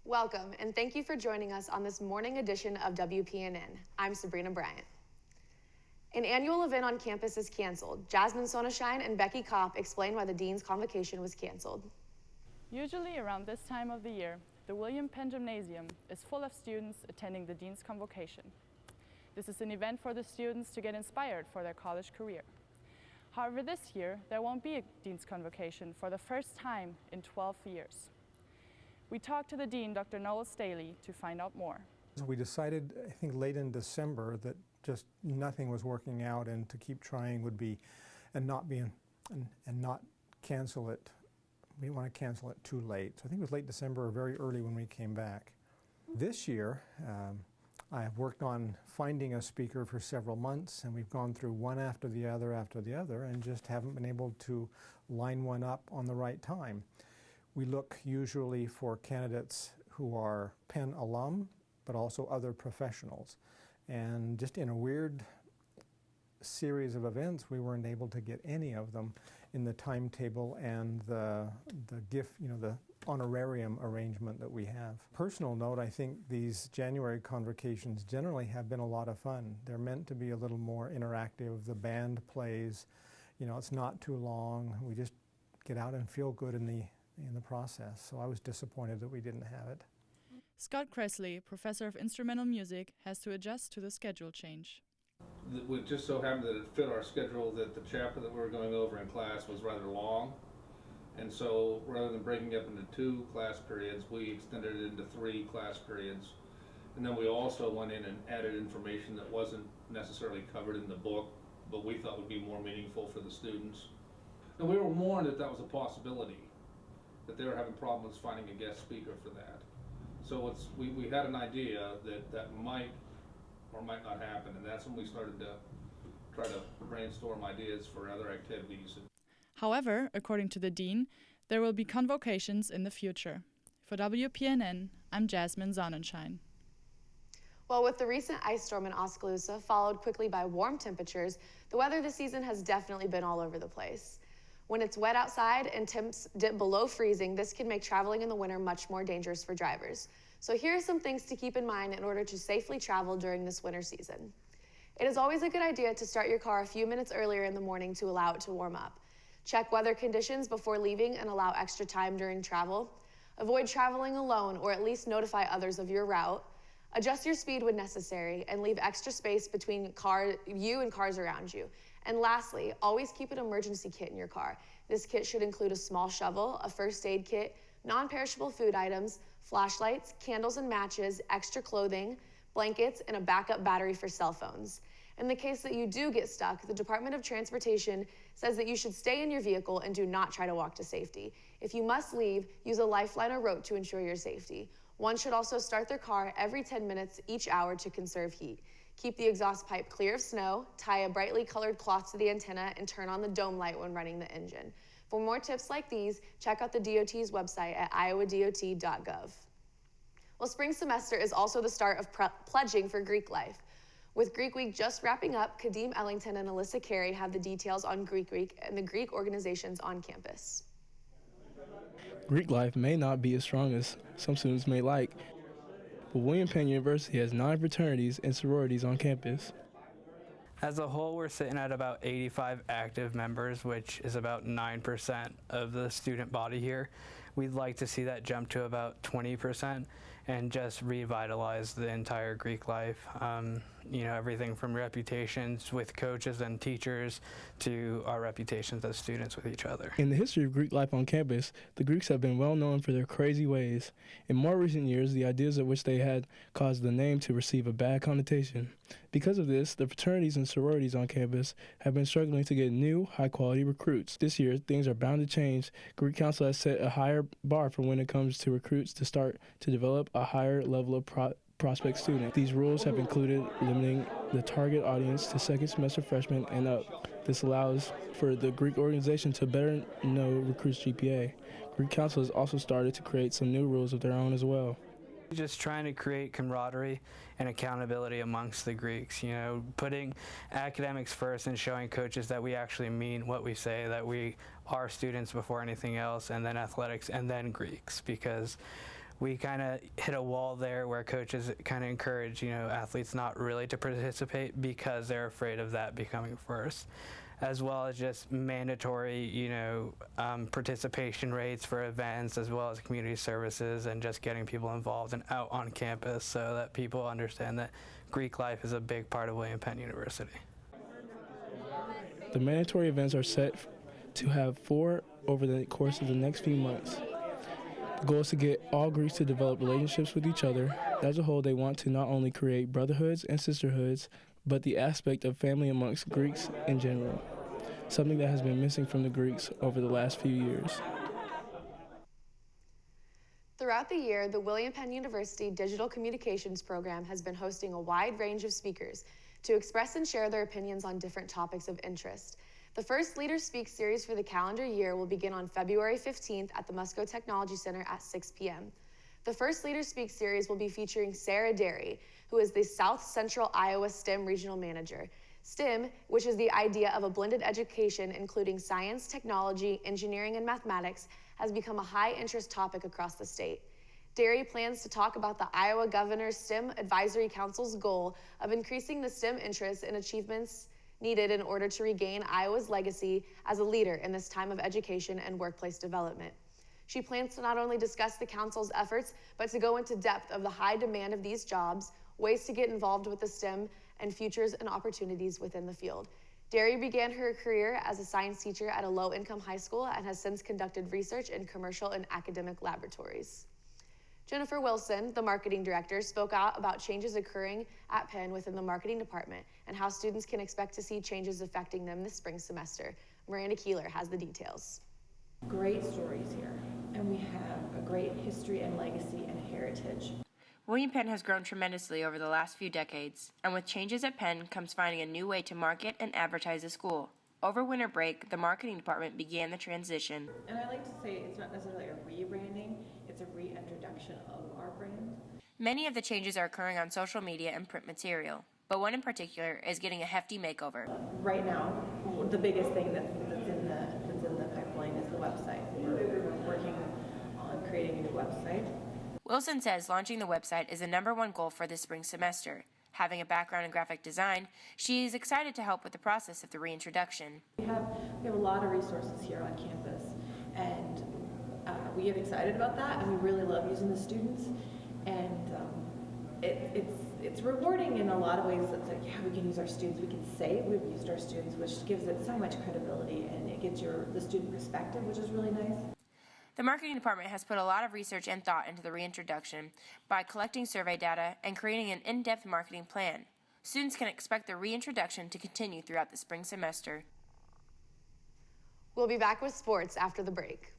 Welcome, and thank you for joining us on this morning edition of WPNN. I'm Sabrina Bryant. An annual event on campus is canceled. Jasmine Soneshine and Becky Kopp explain why the Dean's Convocation was canceled. Usually around this time of the year, the William Penn Gymnasium is full of students attending the Dean's Convocation. This is an event for the students to get inspired for their college career. However, this year, there won't be a Dean's Convocation for the first time in 12 years. We talked to the Dean, Dr. Noel Staley, to find out more. We decided, I think late in December, that just nothing was working out, and to keep trying would be, and not cancel it. We didn't want to cancel it too late. So I think it was late December or very early when we came back. This year, I have worked on finding a speaker for several months, and we've gone through one after the other, and just haven't been able to line one up on the right time. We look usually for candidates who are Penn alum, but also other professionals. And just in a weird series of events, we weren't able to get any of them in the timetable and the gift, the honorarium arrangement that we have. Personal note, I think these January convocations generally have been a lot of fun. They're meant to be a little more interactive. The band plays, it's not too long. We just get out and feel good in the process. So I was disappointed that we didn't have it. Scott Cresley, professor of instrumental music, has to adjust to the schedule change. It just so happened that it fit our schedule that the chapter that we were going over in class was rather long. And so rather than breaking up into 2 class periods, we extended it into 3 class periods. And then we also went in and added information that wasn't necessarily covered in the book, but we thought would be more meaningful for the students. And we were warned that that was a possibility, that they were having problems finding a guest speaker for that. So we had an idea that might or might not happen, and that's when we started to try to brainstorm ideas for other activities. However, according to the Dean, there will be convocations in the future. For WPNN, I'm Jasmine Soneshine. Well, with the recent ice storm in Oskaloosa, followed quickly by warm temperatures, the weather this season has definitely been all over the place. When it's wet outside and temps dip below freezing, this can make traveling in the winter much more dangerous for drivers. So here are some things to keep in mind in order to safely travel during this winter season. It is always a good idea to start your car a few minutes earlier in the morning to allow it to warm up. Check weather conditions before leaving and allow extra time during travel. Avoid traveling alone, or at least notify others of your route. Adjust your speed when necessary and leave extra space between you and cars around you. And lastly, always keep an emergency kit in your car. This kit should include a small shovel, a first aid kit, non-perishable food items, flashlights, candles and matches, extra clothing, blankets, and a backup battery for cell phones. In the case that you do get stuck, the Department of Transportation says that you should stay in your vehicle and do not try to walk to safety. If you must leave, use a lifeline or rope to ensure your safety. One should also start their car every 10 minutes each hour to conserve heat. Keep the exhaust pipe clear of snow, tie a brightly colored cloth to the antenna, and turn on the dome light when running the engine. For more tips like these, check out the DOT's website at iowadot.gov. Well, spring semester is also the start of pledging for Greek life. With Greek Week just wrapping up, Kadeem Ellington and Alyssa Carey have the details on Greek Week and the Greek organizations on campus. Greek life may not be as strong as some students may like, but William Penn University has 9 fraternities and sororities on campus. As a whole, we're sitting at about 85 active members, which is about 9% of the student body here. We'd like to see that jump to about 20% and just revitalize the entire Greek life. Everything from reputations with coaches and teachers to our reputations as students with each other. In the history of Greek life on campus, the Greeks have been well known for their crazy ways. In more recent years, the ideas of which they had caused the name to receive a bad connotation. Because of this, the fraternities and sororities on campus have been struggling to get new, high-quality recruits. This year, things are bound to change. Greek Council has set a higher bar for when it comes to recruits to start to develop a higher level of prospect student. These rules have included limiting the target audience to second semester freshmen and up. This allows for the Greek organization to better know recruits' GPA. Greek Council has also started to create some new rules of their own as well. Just trying to create camaraderie and accountability amongst the Greeks, putting academics first and showing coaches that we actually mean what we say, that we are students before anything else, and then athletics, and then Greeks, because we kind of hit a wall there where coaches kind of encourage, athletes not really to participate because they're afraid of that becoming first, as well as just mandatory, participation rates for events, as well as community services, and just getting people involved and out on campus so that people understand that Greek life is a big part of William Penn University. The mandatory events are set to have 4 over the course of the next few months. The goal is to get all Greeks to develop relationships with each other. As a whole, they want to not only create brotherhoods and sisterhoods, but the aspect of family amongst Greeks in general, something that has been missing from the Greeks over the last few years. Throughout the year, the William Penn University Digital Communications Program has been hosting a wide range of speakers to express and share their opinions on different topics of interest. The first Leaders Speak series for the calendar year will begin on February 15th at the Musco Technology Center at 6 p.m. The first Leaders Speak series will be featuring Sarah Derry, who is the South Central Iowa STEM Regional Manager. STEM, which is the idea of a blended education including science, technology, engineering, and mathematics, has become a high-interest topic across the state. Derry plans to talk about the Iowa Governor's STEM Advisory Council's goal of increasing the STEM interest and achievements needed in order to regain Iowa's legacy as a leader in this time of education and workplace development. She plans to not only discuss the council's efforts, but to go into depth of the high demand of these jobs, ways to get involved with the STEM, and futures and opportunities within the field. Derry began her career as a science teacher at a low-income high school and has since conducted research in commercial and academic laboratories. Jennifer Wilson, the marketing director, spoke out about changes occurring at Penn within the marketing department and how students can expect to see changes affecting them this spring semester. Miranda Keeler has the details. Great stories here, and we have a great history and legacy and heritage. William Penn has grown tremendously over the last few decades, and with changes at Penn comes finding a new way to market and advertise the school. Over winter break, the marketing department began the transition. And I like to say it's not necessarily a rebranding, it's a reintroduction of our brand. Many of the changes are occurring on social media and print material, but one in particular is getting a hefty makeover. Right now, the biggest thing that's in the pipeline is the website. We're working on creating a new website. Wilson says launching the website is the #1 goal for this spring semester. Having a background in graphic design, she is excited to help with the process of the reintroduction. We have a lot of resources here on campus, and we get excited about that, and we really love using the students, and it's rewarding in a lot of ways. It's like, yeah, we can use our students, we can say we've used our students, which gives it so much credibility, and it gives the student perspective, which is really nice. The marketing department has put a lot of research and thought into the reintroduction by collecting survey data and creating an in-depth marketing plan. Students can expect the reintroduction to continue throughout the spring semester. We'll be back with sports after the break.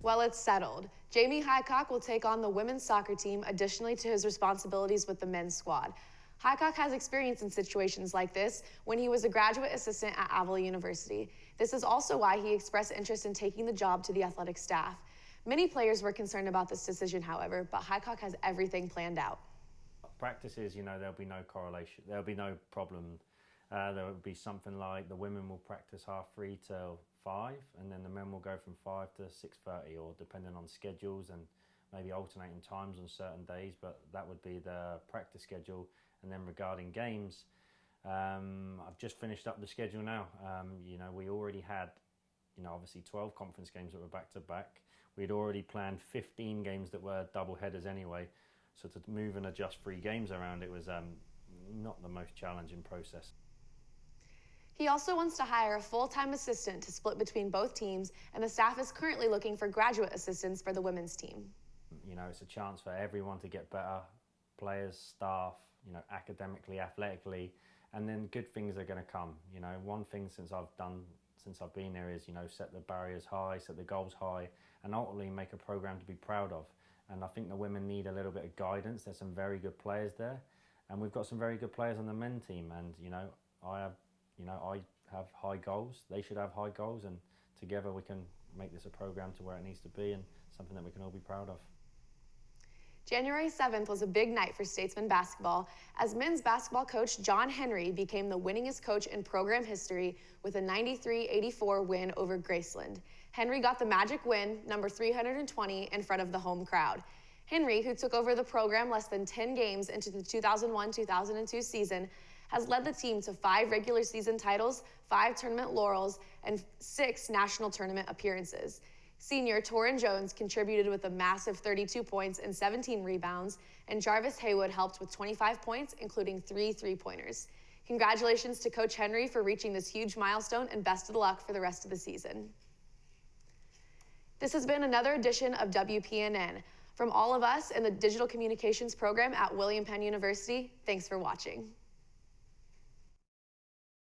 Well, it's settled. Jaymee Highcock will take on the women's soccer team additionally to his responsibilities with the men's squad. Highcock has experience in situations like this when he was a graduate assistant at Avila University. This is also why he expressed interest in taking the job to the athletic staff. Many players were concerned about this decision, however, but Highcock has everything planned out. Practices, there'll be no correlation, there'll be no problem. There will be something like the women will practice 3:30 till 5, and then the men will go from 5 to 6:30, or depending on schedules and maybe alternating times on certain days, but that would be the practice schedule. And then regarding games, I've just finished up the schedule now. We already had, obviously 12 conference games that were back-to-back. We'd already planned 15 games that were double headers anyway, so to move and adjust 3 games around, it was not the most challenging process. He also wants to hire a full-time assistant to split between both teams, and the staff is currently looking for graduate assistants for the women's team. You know, it's a chance for everyone to get better, players, staff, you know, academically, athletically, and then good things are going to come. You know, one thing since I've been here is, you know, set the barriers high, set the goals high, and ultimately make a program to be proud of. And I think the women need a little bit of guidance. There's some very good players there, and we've got some very good players on the men team. And you know, I have high goals. They should have high goals, and together we can make this a program to where it needs to be and something that we can all be proud of. January 7th was a big night for Statesman basketball as men's basketball coach John Henry became the winningest coach in program history with a 93-84 win over Graceland. Henry got the magic win, number 320, in front of the home crowd. Henry, who took over the program less than 10 games into the 2001-2002 season, has led the team to 5 regular season titles, 5 tournament laurels, and 6 national tournament appearances. Senior Torrin Jones contributed with a massive 32 points and 17 rebounds, and Jarvis Haywood helped with 25 points, including 3 three-pointers. Congratulations to Coach Henry for reaching this huge milestone, and best of luck for the rest of the season. This has been another edition of WPNN. From all of us in the Digital Communications program at William Penn University, thanks for watching.